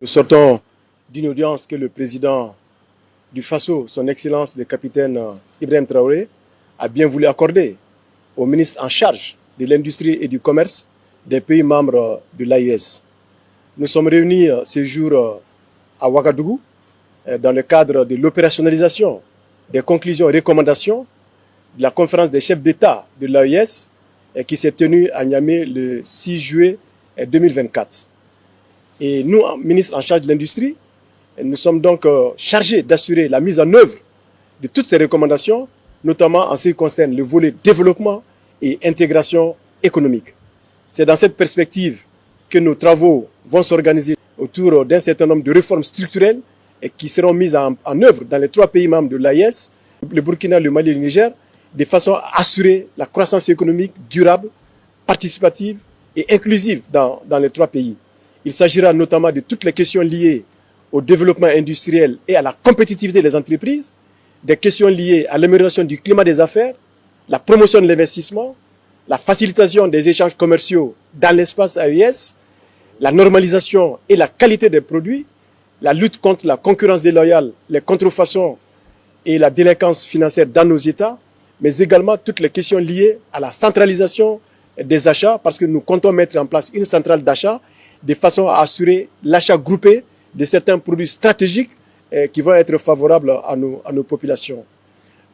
Nous sortons d'une audience que le président du Faso, son Excellence le capitaine Ibrahim Traoré, a bien voulu accorder au ministre en charge de l'industrie et du commerce des pays membres de l'AES. Nous sommes réunis ce jour à Ouagadougou dans le cadre de l'opérationnalisation des conclusions et recommandations de la conférence des chefs d'État de l'AES qui s'est tenue à Niamey le 6 juillet 2024. Et nous, ministres en charge de l'industrie, nous sommes donc chargés d'assurer la mise en œuvre de toutes ces recommandations, notamment en ce qui concerne le volet développement et intégration économique. C'est dans cette perspective que nos travaux vont s'organiser autour d'un certain nombre de réformes structurelles et qui seront mises en œuvre dans les 3 pays membres de l'AES, le Burkina, le Mali et le Niger, de façon à assurer la croissance économique durable, participative et inclusive dans les 3 pays. Il s'agira notamment de toutes les questions liées au développement industriel et à la compétitivité des entreprises, des questions liées à l'amélioration du climat des affaires, la promotion de l'investissement, la facilitation des échanges commerciaux dans l'espace AES, la normalisation et la qualité des produits, la lutte contre la concurrence déloyale, les contrefaçons et la délinquance financière dans nos États, mais également toutes les questions liées à la centralisation des achats, parce que nous comptons mettre en place une centrale d'achat de façon à assurer l'achat groupé de certains produits stratégiques qui vont être favorables à nos populations.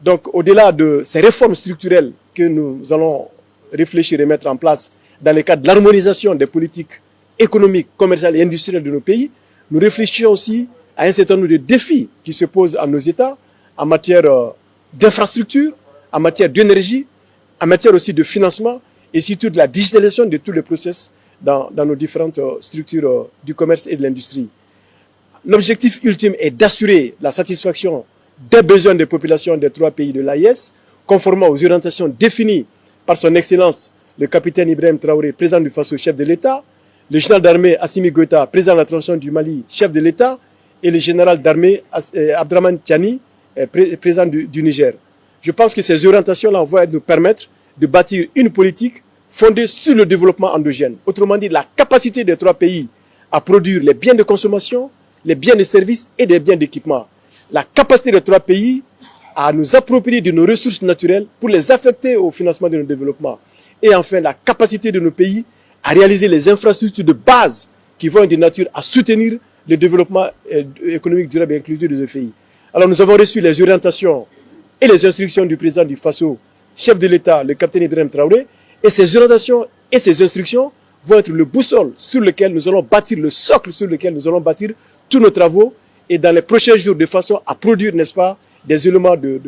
Donc, au-delà de ces réformes structurelles que nous allons réfléchir et mettre en place dans le cadre de l'harmonisation des politiques économiques, commerciales et industrielles de nos pays, nous réfléchissons aussi à un certain nombre de défis qui se posent à nos États en matière d'infrastructure, en matière d'énergie, en matière aussi de financement et surtout de la digitalisation de tous les process dans nos différentes structures du commerce et de l'industrie. L'objectif ultime est d'assurer la satisfaction des besoins des populations des 3 pays de l'AES, conformément aux orientations définies par son Excellence le capitaine Ibrahim Traoré, président du Faso, chef de l'État, le général d'armée Assimi Goïta, président de la transition du Mali, chef de l'État, et le général d'armée Abdraman Tiani, président du Niger. Je pense que ces orientations-là vont nous permettre de bâtir une politique fondée sur le développement endogène. Autrement dit, la capacité des 3 pays à produire les biens de consommation, les biens de services et des biens d'équipement. La capacité des 3 pays à nous approprier de nos ressources naturelles pour les affecter au financement de nos développements. Et enfin, la capacité de nos pays à réaliser les infrastructures de base qui vont être de nature à soutenir le développement économique durable et inclusif de ce pays. Alors nous avons reçu les orientations et les instructions du président du Faso, chef de l'État, le capitaine Ibrahim Traoré, et ces orientations et ces instructions vont être le boussole sur lequel nous allons bâtir, le socle sur lequel nous allons bâtir tous nos travaux et dans les prochains jours de façon à produire, n'est-ce pas, des éléments de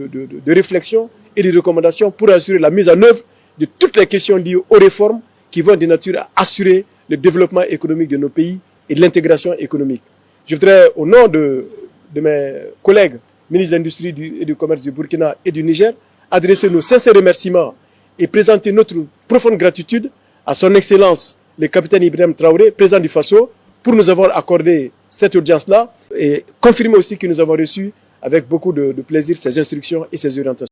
réflexion et de recommandations pour assurer la mise en œuvre de toutes les questions liées aux réformes qui vont de nature à assurer le développement économique de nos pays et de l'intégration économique. Je voudrais, au nom de mes collègues ministres de l'Industrie et du Commerce du Burkina et du Niger, adresser nos sincères remerciements et présenter notre profonde gratitude à son Excellence le capitaine Ibrahim Traoré, président du Faso, pour nous avoir accordé cette audience-là et confirmer aussi que nous avons reçu avec beaucoup de plaisir ces instructions et ces orientations.